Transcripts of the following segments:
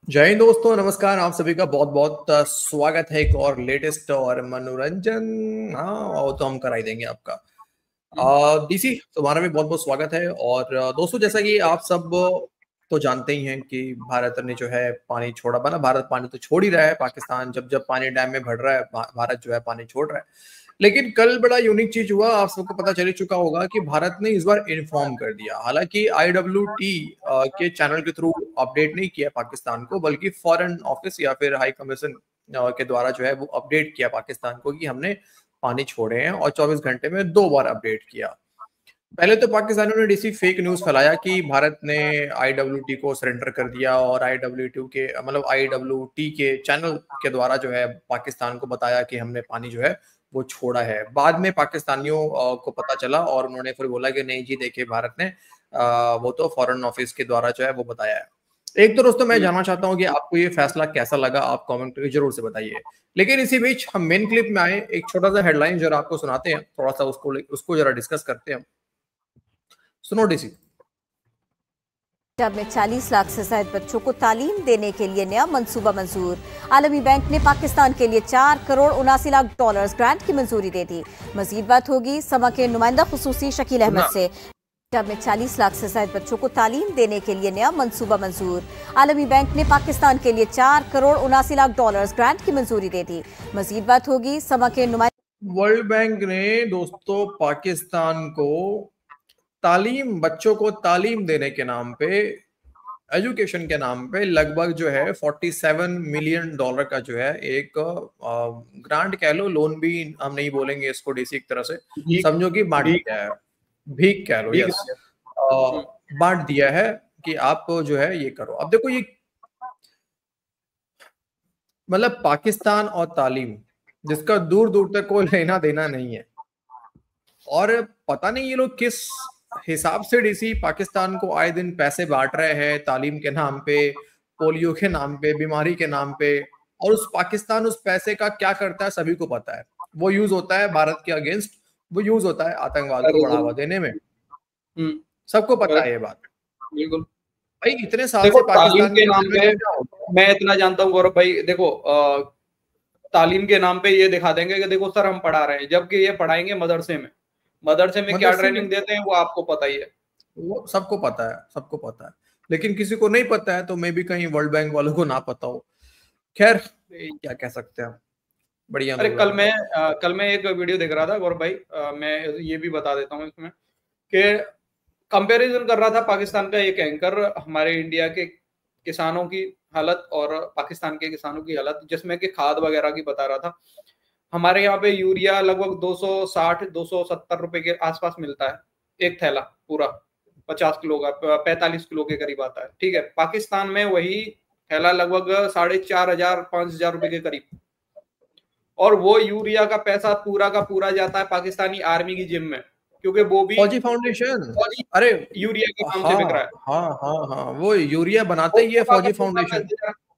जय हिंद दोस्तों, नमस्कार। आप सभी का बहुत बहुत स्वागत है एक और लेटेस्ट और मनोरंजन। हाँ, वो तो हम करा ही देंगे आपका। डीसी, तुम्हारा भी बहुत बहुत स्वागत है। और दोस्तों, जैसा कि आप सब तो जानते ही हैं कि भारत ने जो है पानी छोड़ा, बना भारत पानी तो छोड़ ही रहा है। पाकिस्तान जब जब पानी डैम में भर रहा है, भारत जो है पानी छोड़ रहा है। लेकिन कल बड़ा यूनिक चीज हुआ, आप सबको पता चल ही चुका होगा कि भारत ने इस बार इन्फॉर्म कर दिया। हालांकि IWT के चैनल के थ्रू अपडेट नहीं किया पाकिस्तान को, बल्कि फॉरेन ऑफिस या फिर हाई कमीशन के द्वारा जो है वो अपडेट किया पाकिस्तान को कि हमने पानी छोड़े हैं, और 24 घंटे में 2 बार अपडेट किया। पहले तो पाकिस्तानियों ने डीसी फेक न्यूज फैलाया कि भारत ने IWT को सरेंडर कर दिया, और IWT के चैनल के द्वारा जो है पाकिस्तान को बताया कि हमने पानी जो है वो छोड़ा है। बाद में पाकिस्तानियों को पता चला और उन्होंने फिर बोला कि नहीं जी, देखिए भारत ने वो तो फॉरेन ऑफिस के द्वारा जो है वो बताया है। एक तो दोस्तों, मैं जानना चाहता हूँ कि आपको ये फैसला कैसा लगा, आप कमेंट करके जरूर से बताइए। लेकिन इसी बीच हम मेन क्लिप में आए, एक छोटा सा हेडलाइन जरा आपको सुनाते हैं, थोड़ा सा उसको जरा डिस्कस करते हैं। सुनो डीसी। पंजाब में 40 लाख से ज्यादा बच्चों को तालीम देने के लिए नया मंसूबा मंजूर। आलमी बैंक ने पाकिस्तान के लिए 4 करोड़ 79 लाख डॉलर्स ग्रांट की मंजूरी दे दी। मजीद बात होगी समा के नुमाइंदा खुसूसी शकील अहमद से। पंजाब में 40 लाख से ज्यादा बच्चों को तालीम देने के लिए नया मंसूबा मंजूर। आलमी बैंक ने पाकिस्तान के लिए 4 करोड़ 79 लाख डॉलर्स ग्रांट की मंजूरी दे दी। मजीद बात होगी समा के नुमाइंदा। वर्ल्ड बैंक ने दोस्तों पाकिस्तान को बच्चों को तालीम देने के नाम पे, एजुकेशन के नाम पे लगभग जो है $47 मिलियन का जो है एक ग्रांट कह लो, लोन भी हम नहीं बोलेंगे इसको डीसी, एक तरह से समझो कि बांट दिया है, भीख कह लो, यस, बांट दिया है कि आप जो है ये करो। अब देखो, ये मतलब पाकिस्तान और तालीम जिसका दूर दूर तक कोई लेना देना नहीं है, और पता नहीं ये लोग किस हिसाब से डीसी पाकिस्तान को आए दिन पैसे बांट रहे हैं तालीम के नाम पे, पोलियो के नाम पे, बीमारी के नाम पे। और पाकिस्तान उस पैसे का क्या करता है सभी को पता है। वो यूज होता है भारत के अगेंस्ट, वो यूज होता है आतंकवाद को बढ़ावा देने में। सबको पता है ये बात। बिल्कुल भाई, इतने साल देखो, से तालीम पाकिस्तान के नाम पे मैं इतना जानता हूँ गौरव भाई, देखो तालीम के नाम पे ये दिखा देंगे कि देखो सर हम पढ़ा रहे हैं, जबकि ये पढ़ाएंगे मदरसे में क्या ट्रेनिंग देते हैं वो आपको पता ही है। वो सबको पता है, सबको पता है, लेकिन किसी को नहीं पता है, तो मे भी कहीं वर्ल्ड बैंक वालों को ना पता हो। खैर, क्या कह सकते हैं। बढ़िया। अरे कल मैं एक वीडियो देख रहा था गौरव भाई, मैं ये भी बता देता हूँ इसमें कि कंपैरिजन कर रहा था पाकिस्तान का एक एंकर हमारे इंडिया के किसानों की हालत और पाकिस्तान के किसानों की हालत, जिसमें कि खाद वगैरह की बता रहा था। हमारे यहाँ पे यूरिया लगभग 260-270 रुपए के आसपास मिलता है, एक थैला पूरा 50 किलो का 45 किलो के करीब आता है, ठीक है। पाकिस्तान में वही थैला लगभग 4,500-5,000 रुपए के करीब, और वो यूरिया का पैसा पूरा का पूरा जाता है पाकिस्तानी आर्मी की जिम में, क्योंकि वो भी फौजी फाउंडेशन, अरे यूरिया के नाम से बिक रहा है। हाँ, वो यूरिया बनाते ही है फौजी फाउंडेशन।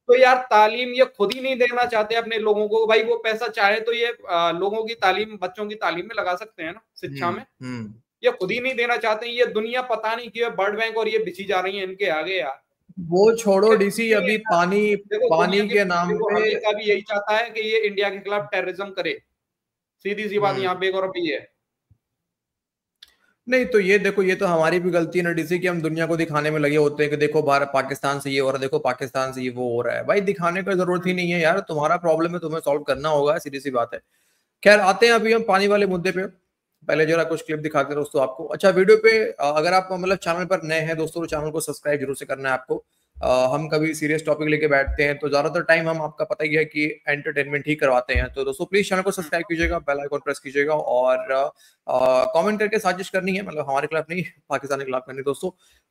तो यार तालीम ये खुद ही नहीं देना चाहते अपने लोगों को, भाई वो पैसा चाहे तो ये लोगों की तालीम, बच्चों की तालीम में लगा सकते हैं ना, शिक्षा में। ये खुद ही नहीं देना चाहते। ये दुनिया पता नहीं क्यों वर्ल्ड बैंक और ये बिछी जा रही है इनके आगे यार। वो छोड़ो डीसी, अभी पानी के नाम पे अमेरिका भी यही चाहता है कि ये इंडिया के खिलाफ टेररिज्म करे, सीधी सी बात यहाँ पे और भी है। नहीं तो ये देखो, ये तो हमारी भी गलती है ना डीसी, कि हम दुनिया को दिखाने में लगे होते हैं कि देखो भारत पाकिस्तान से ये हो रहा है, देखो पाकिस्तान से ये वो हो रहा है। भाई दिखाने का जरूरत ही नहीं है यार, तुम्हारा प्रॉब्लम है, तुम्हें सॉल्व करना होगा, सीधी सी बात है। खैर, आते हैं अभी हम पानी वाले मुद्दे पे। पहले जरा कुछ क्लिप दिखाते हैं दोस्तों आपको। अच्छा, वीडियो पे अगर आप मतलब चैनल पर नए हैं दोस्तों, तो चैनल को सब्सक्राइब जरूर से करना है आपको। हम कभी सीरियस टॉपिक लेके बैठते हैं तो ज्यादातर टाइम हम, आपका पता ही है कि एंटरटेनमेंट ही करवाते हैं। तो दोस्तों प्लीज चैनल को सब्सक्राइब कीजिएगा, बेल आइकन प्रेस कीजिएगा, और कमेंट करके साजिश करनी है, मतलब हमारे खिलाफ नहीं, पाकिस्तान के खिलाफ करनी है दोस्तों,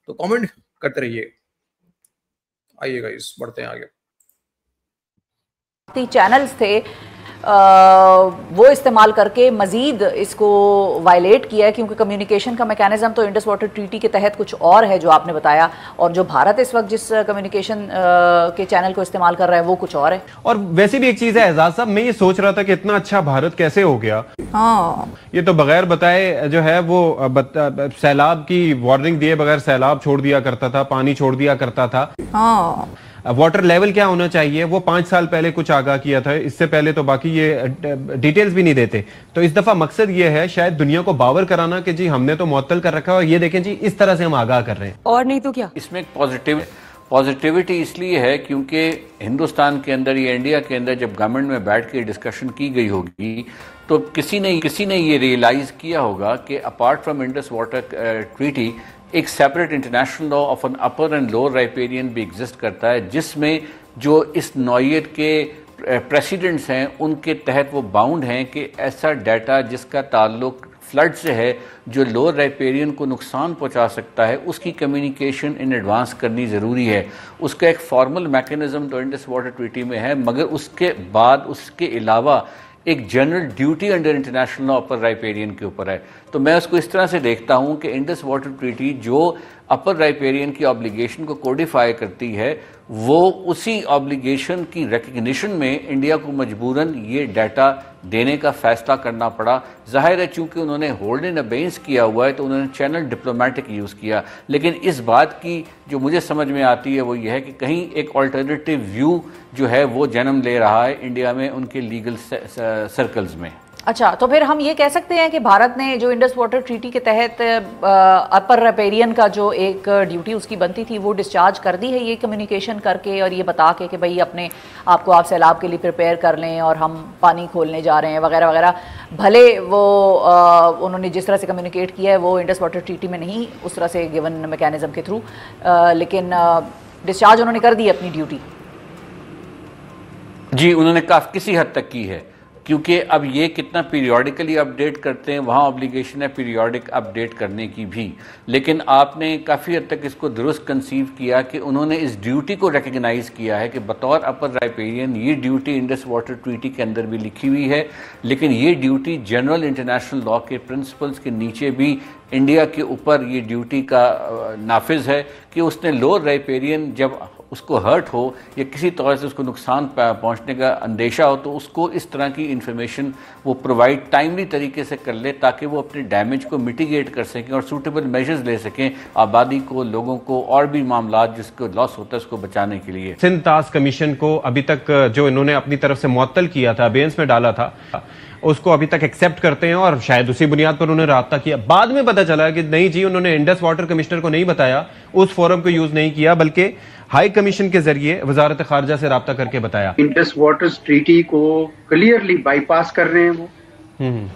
तो कमेंट करते रहिए। आइए गाइस, बढ़ते हैं आगे। चैनल्स थे वो इस्तेमाल करके मज़ीद इसको वायलेट किया है, क्योंकि कम्युनिकेशन का मैकेनिज्म तो इंडस वाटर ट्रीटी के तहत कुछ और है जो आपने बताया, और जो भारत इस वक्त जिस कम्युनिकेशन के चैनल को इस्तेमाल कर रहा है वो कुछ और है। और वैसे भी एक चीज़ है एजाज साहब, मैं ये सोच रहा था कि इतना अच्छा भारत कैसे हो गया। हाँ, ये तो बगैर बताए जो है वो सैलाब की वार्निंग दिए बगैर सैलाब छोड़ दिया करता था, पानी छोड़ दिया करता था। हाँ, वाटर लेवल क्या होना चाहिए वो 5 साल पहले कुछ आगाह किया था, इससे पहले तो बाकी ये डिटेल्स भी नहीं देते। तो इस दफा मकसद ये है शायद दुनिया को बावर कराना कि जी हमने तो मुअत्तल कर रखा है और ये देखें जी इस तरह से हम आगाह कर रहे हैं, और नहीं तो क्या। इसमें एक पॉजिटिविटी इसलिए है क्योंकि हिंदुस्तान के अंदर या इंडिया के अंदर जब गवर्नमेंट में बैठ के डिस्कशन की गई होगी तो किसी ने ये रियलाइज किया होगा कि apart from Indus water treaty एक separate international law of an upper and lower riparian भी एग्जिस्ट करता है, जिसमें जो इस नौयत के प्रेसिडेंट्स हैं उनके तहत वो बाउंड हैं कि ऐसा डाटा जिसका ताल्लुक फ्लड से है, जो लोअर राइपेरियन को नुकसान पहुंचा सकता है, उसकी कम्युनिकेशन इन एडवांस करनी ज़रूरी है। उसका एक फॉर्मल मैकेनिज्म तो इंडस वाटर ट्रीटी में है, मगर उसके बाद उसके अलावा एक general duty under international law upper riparian के ऊपर है। तो मैं उसको इस तरह से देखता हूँ कि इंडस वाटर ट्रीटी जो अपर राइपेरियन की ऑब्लिगेशन को कोडिफाई करती है, वो उसी ऑब्लिगेशन की रिकग्निशन में इंडिया को मजबूरन ये डाटा देने का फैसला करना पड़ा। जाहिर है चूंकि उन्होंने होल्ड इन अबेंस किया हुआ है तो उन्होंने चैनल डिप्लोमेटिक यूज़ किया, लेकिन इस बात की जो मुझे समझ में आती है वो ये है कि कहीं एक अल्टरनेटिव व्यू जो है वो जन्म ले रहा है इंडिया में उनके लीगल सर्कल्स में। अच्छा, तो फिर हम ये कह सकते हैं कि भारत ने जो इंडस वाटर ट्रीटी के तहत अपर राइपेरियन का जो एक ड्यूटी उसकी बनती थी वो डिस्चार्ज कर दी है, ये कम्युनिकेशन करके और ये बता के कि भाई अपने आपको आप सैलाब के लिए प्रिपेयर कर लें और हम पानी खोलने जा रहे हैं वगैरह वगैरह। भले वो उन्होंने जिस तरह से कम्युनिकेट किया है वो इंडस वाटर ट्रीटी में नहीं उस तरह से गिवन मैकेनिज्म के थ्रू, लेकिन डिस्चार्ज उन्होंने कर दी अपनी ड्यूटी। जी, उन्होंने काफ़ी किसी हद तक की है, क्योंकि अब ये कितना पीरियोडिकली अपडेट करते हैं, वहाँ ऑब्लिगेशन है पीरियोडिक अपडेट करने की भी। लेकिन आपने काफ़ी हद तक इसको दुरुस्त कंसीव किया कि उन्होंने इस ड्यूटी को रिकग्नाइज़ किया है कि बतौर अपर राइपेरियन ये ड्यूटी इंडस वाटर ट्रीटी के अंदर भी लिखी हुई है, लेकिन ये ड्यूटी जनरल इंटरनेशनल लॉ के प्रिंसिपल्स के नीचे भी इंडिया के ऊपर ये ड्यूटी का नाफिज है कि उसने लोअर राइपेरियन जब उसको हर्ट हो या किसी तरह से उसको नुकसान पहुंचने का अंदेशा हो तो उसको इस तरह की इंफॉर्मेशन वो प्रोवाइड टाइमली तरीके से कर ले ताकि वो अपने डैमेज को मिटिगेट कर सकें और सूटेबल मेजर्स ले सकें आबादी को, लोगों को और भी मामला जिसको लॉस होता है उसको बचाने के लिए। सिंध ताश कमीशन को अभी तक जो इन्होंने अपनी तरफ से मुअत्तल किया था, बेंच में डाला था, उसको अभी तक एक्सेप्ट करते हैं और शायद उसी बुनियाद पर उन्होंने राब्ता किया। बाद में पता चला कि नहीं जी, उन्होंने इंडस वाटर कमिश्नर को नहीं बताया, उस फोरम को यूज नहीं किया, बल्कि हाई कमीशन के जरिए वजारत खारजा से राब्ता करके बताया। इंडस वाटर ट्रीटी को क्लियरली बाईपास कर रहे हैं वो,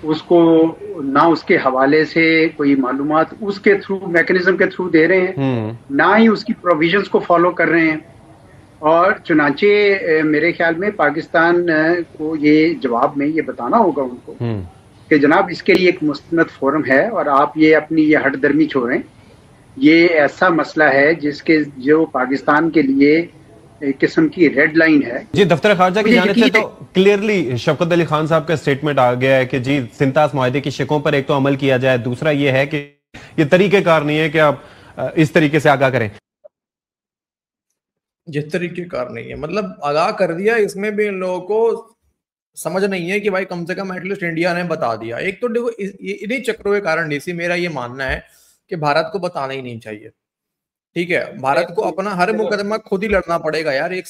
उसको ना उसके हवाले से कोई मालूमात उसके थ्रू मैकेनिज्म के थ्रू दे रहे हैं, ना ही उसकी प्रोविजंस को फॉलो कर रहे हैं। और चुनाचे मेरे ख्याल में पाकिस्तान को ये जवाब में ये बताना होगा उनको कि जनाब इसके लिए एक मुस्तनद फोरम है और आप ये अपनी ये हटदर्मी छोड़ें। ये ऐसा मसला है जिसके जो पाकिस्तान के लिए एक किस्म की रेड लाइन है। जी, दफ्तर खारजा की जानिब से तो क्लियरली शौकत अली खान साहब का स्टेटमेंट आ गया है कि जी सिंतास मुआहदे की शिकों पर एक तो अमल किया जाए, दूसरा ये है कि ये तरीकेकार नहीं है कि आप इस तरीके से आगाह करें। जिस तरीके कार नहीं है मतलब आगाह कर दिया, इसमें भी इन लोगों को समझ नहीं है कि भाई कम से कम एटलीस्ट इंडिया ने बता दिया। एक तो देखो इन्हीं चक्रों के कारण डीसी मेरा ये मानना है कि भारत को बताना ही नहीं चाहिए। ठीक है, भारत को अपना हर मुकदमा खुद ही लड़ना पड़ेगा यार। एक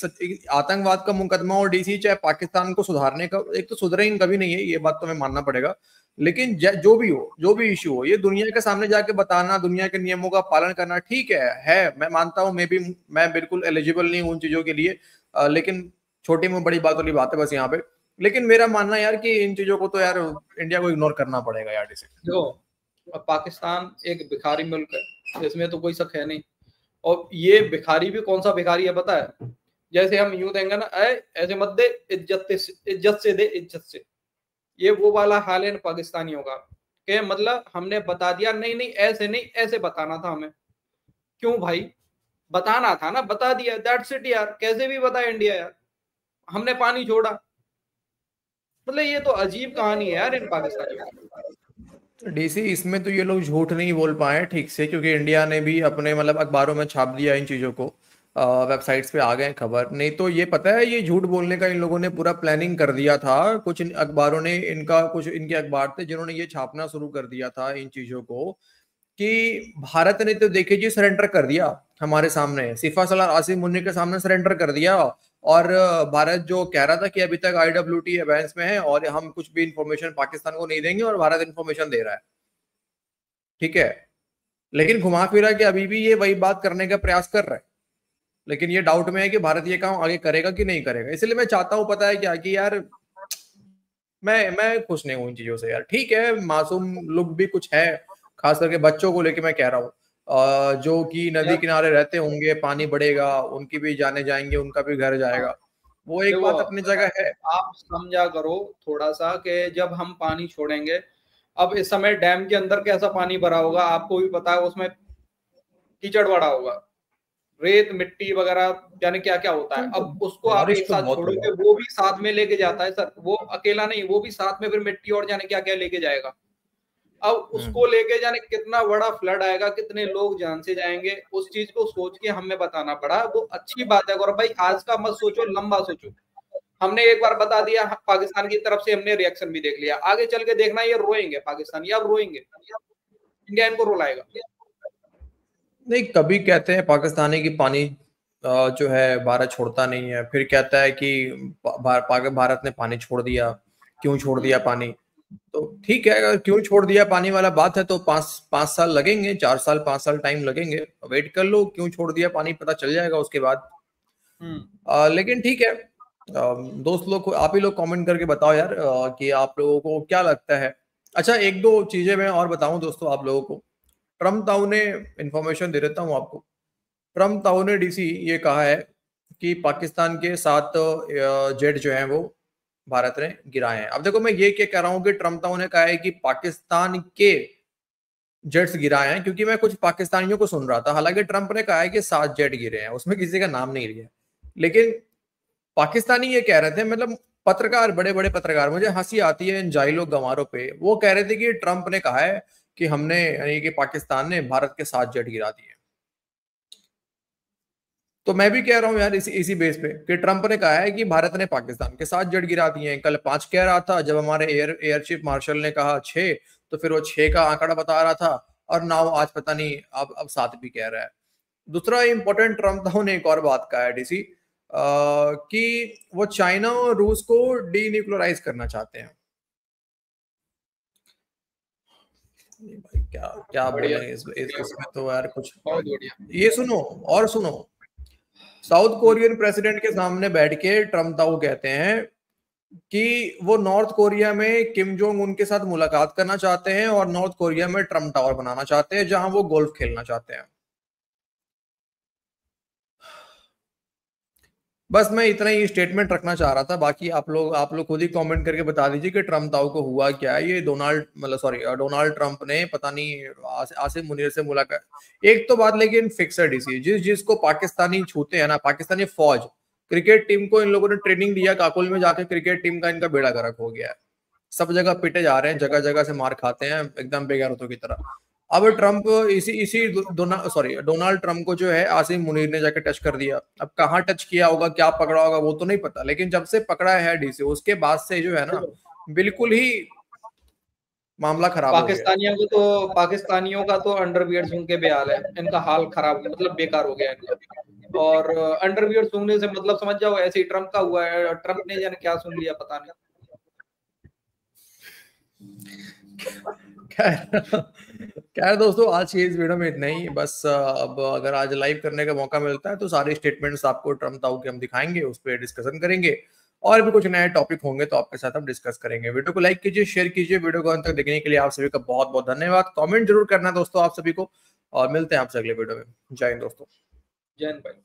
आतंकवाद का मुकदमा और डीसी चाहे पाकिस्तान को सुधारने का, एक तो सुधरेंगे कभी नहीं है, ये बात तो मैं मानना पड़ेगा, लेकिन जो भी हो, जो भी इशू हो, ये दुनिया के सामने जाके बताना, दुनिया के नियमों का पालन करना ठीक है मैं मानता हूँ। मैं बिल्कुल एलिजिबल नहीं हूँ उन चीजों के लिए, लेकिन छोटी में बड़ी बात वाली बात है बस यहाँ पे। लेकिन मेरा मानना यार कि इन चीजों को तो यार इंडिया को इग्नोर करना पड़ेगा यार। देखो, पाकिस्तान एक भिखारी मुल्क है, इसमें तो कोई शक है नहीं। और ये भिखारी भी कौन सा भिखारी है पता है? जैसे हम यूं देंगे ना, ऐसे मत दे, इज्जत से दे, इज्जत से। ये वो वाला हाल है पाकिस्तानियों का कि मतलब हमने बता दिया, नहीं ऐसे नहीं, ऐसे बताना था हमें। क्यों भाई, बताना था ना, बता दिया, दैट्स इट यार। कैसे भी बताए इंडिया यार, हमने पानी छोड़ा। मतलब ये तो अजीब कहानी है यार इन पाकिस्तानियों। डीसी इसमें तो ये लोग झूठ नहीं बोल पाए ठीक से, क्योंकि इंडिया ने भी अपने मतलब अखबारों में छाप दिया इन चीजों को, वेबसाइट्स पे आ गए खबर। नहीं तो ये पता है ये झूठ बोलने का इन लोगों ने पूरा प्लानिंग कर दिया था। कुछ अखबारों ने कुछ इनके अखबार थे जिन्होंने ये छापना शुरू कर दिया था इन चीजों को कि भारत ने तो देखे जी सरेंडर कर दिया, हमारे सामने सिफा सलार आसिम मुन्नी के सामने सरेंडर कर दिया, और भारत जो कह रहा था कि अभी तक IWT अबेंस में है और हम कुछ भी इंफॉर्मेशन पाकिस्तान को नहीं देंगे, और भारत इंफॉर्मेशन दे रहा है, ठीक है। लेकिन घुमा फिरा के अभी भी ये वही बात करने का प्रयास कर रहा है, लेकिन ये डाउट में है कि भारत ये काम आगे करेगा कि नहीं करेगा। इसलिए मैं चाहता हूं, पता है क्या, कि यार मैं खुश नहीं हूं इन चीजों से यार। ठीक है, मासूम लोग भी कुछ है, खास करके बच्चों को लेके मैं कह रहा हूँ, जो कि नदी किनारे रहते होंगे, पानी बढ़ेगा, उनकी भी जाने जाएंगे, उनका भी घर जाएगा, वो एक बात अपनी जगह है। आप समझा करो थोड़ा सा कि जब हम पानी छोड़ेंगे, अब इस समय डैम के अंदर कैसा पानी भरा होगा आपको भी पता है, उसमें कीचड़ बड़ा होगा, रेत मिट्टी वगैरह जाने क्या क्या होता है। अब उसको आप एक साथ छोड़ोगे, वो भी साथ में लेके जाता है सर, वो अकेला नहीं, वो भी साथ में फिर मिट्टी और जाने क्या क्या लेके जाएगा। अब उसको लेके जाने कितना बड़ा फ्लड आएगा, कितने लोग जान से जाएंगे, उस चीज को सोच के हमें बताना पड़ा। वो अच्छी बात है गौरव भाई, आज का मत सोचो, लंबा सोचो। हमने एक बार बता दिया, पाकिस्तान की तरफ से हमने रिएक्शन भी देख लिया, आगे चल के देखना ये रोएंगे पाकिस्तानी, अब रोएंगे, इंडिया इनको रुलाएगा। नहीं, कभी कहते हैं पाकिस्तानी की पानी जो है भारत छोड़ता नहीं है, फिर कहता है कि भारत ने पानी छोड़ दिया, क्यों छोड़ दिया पानी। तो ठीक है, अगर क्यों छोड़ दिया पानी वाला बात है तो 5 साल लगेंगे, 4 साल 5 साल टाइम लगेंगे, वेट कर लो, क्यों छोड़ दिया पानी पता चल जाएगा उसके बाद। लेकिन ठीक है, दोस्त लोग, आप ही लोग कमेंट करके बताओ यार कि आप लोगों को क्या लगता है। अच्छा, एक दो चीजें मैं और बताऊं दोस्तों आप लोगों को। ट्रम्प ताऊ ने इंफॉर्मेशन दे देता हूं आपको। ट्रम्प ताऊ ने डीसी ये कहा है कि पाकिस्तान के 7 जेट जो हैं वो भारत ने गिराए हैं। अब देखो, मैं ये क्या कह रहा हूं कि ट्रम्प ताऊ ने कहा है कि पाकिस्तान के जेट्स गिराए हैं, क्योंकि मैं कुछ पाकिस्तानियों को सुन रहा था। हालांकि ट्रम्प ने कहा है कि 7 जेट गिरे हैं, उसमें किसी का नाम नहीं लिया, लेकिन पाकिस्तानी ये कह रहे थे, मतलब पत्रकार, बड़े बड़े पत्रकार, मुझे हंसी आती है इन जाहिलों गंवारों पे, वो कह रहे थे कि ट्रम्प ने कहा है कि हमने, यानी कि पाकिस्तान ने भारत के 7 जेट गिरा दिए। तो मैं भी कह रहा हूं यार इसी बेस पे कि ट्रम्प ने कहा है कि भारत ने पाकिस्तान के 7 जेट गिरा दिए हैं। कल 5 कह रहा था, जब हमारे एयर चीफ मार्शल ने कहा 6, तो फिर वो 6 का आंकड़ा बता रहा था, और नाउ आज पता नहीं अब 7 भी कह रहा है। दूसरा इंपॉर्टेंट, ट्रम्प ने एक और बात कहा है डीसी, कि वो चाइना और रूस को डीन्यूक्लियराइज करना चाहते हैं। भाई क्या क्या बोले इसमें तो यार कुछ। ये सुनो और सुनो, साउथ कोरियन प्रेसिडेंट के सामने बैठ के ट्रम्प ताऊ कहते हैं कि वो नॉर्थ कोरिया में किम जोंग उन के साथ मुलाकात करना चाहते हैं, और नॉर्थ कोरिया में ट्रम्प टावर बनाना चाहते हैं, जहां वो गोल्फ खेलना चाहते हैं। बस मैं इतना ही स्टेटमेंट रखना चाह रहा था। बाकी आप लोग खुद ही कमेंट करके बता दीजिए कि ट्रम्प ताऊ को हुआ क्या है। ये डोनाल्ड ट्रम्प ने पता नहीं आसिम मुनीर से मुलाकात। एक तो बात लेकिन फिक्स है डीसी, जिसको पाकिस्तानी छूते हैं ना, पाकिस्तानी फौज, क्रिकेट टीम को इन लोगों ने ट्रेनिंग दिया, काकुल में जाके क्रिकेट टीम का इनका बेड़ा गर्क हो गया है, सब जगह पिटे जा रहे हैं, जगह जगह से मार खाते हैं एकदम बेगैरतों की तरह। अब ट्रम्प डोनाल्ड ट्रम्प को जो है आसिम मुनीर ने जाके टच कर दिया। अब कहाँ टच किया होगा, क्या पकड़ा होगा, वो तो नहीं पता, लेकिन जब से पकड़ा है डीसी, उसके बाद से जो है ना, बिल्कुल ही मामला खराब हो गया। पाकिस्तानियों का तो अंडरवियर सूंघ के बेहाल है, इनका हाल खराब, मतलब बेकार हो गया इनका। और अंडरवियर सूंघने से मतलब समझ जाओ ऐसे ही ट्रम्प का हुआ है, ट्रम्प ने जाने क्या सुन लिया पता नहीं। खैर दोस्तों, आज की इस वीडियो में इतना ही बस। अब अगर आज लाइव करने का मौका मिलता है तो सारे स्टेटमेंट्स आपको ट्रम्प ताऊ के हम दिखाएंगे, उस पर डिस्कशन करेंगे, और भी कुछ नए टॉपिक होंगे तो आपके साथ हम डिस्कस करेंगे। वीडियो को लाइक कीजिए, शेयर कीजिए। वीडियो को अंत तक देखने के लिए आप सभी का बहुत बहुत धन्यवाद। कमेंट जरूर करना दोस्तों आप सभी को, और मिलते हैं आपसे अगले वीडियो में। जय हिंद दोस्तों। जय हिंद भाई।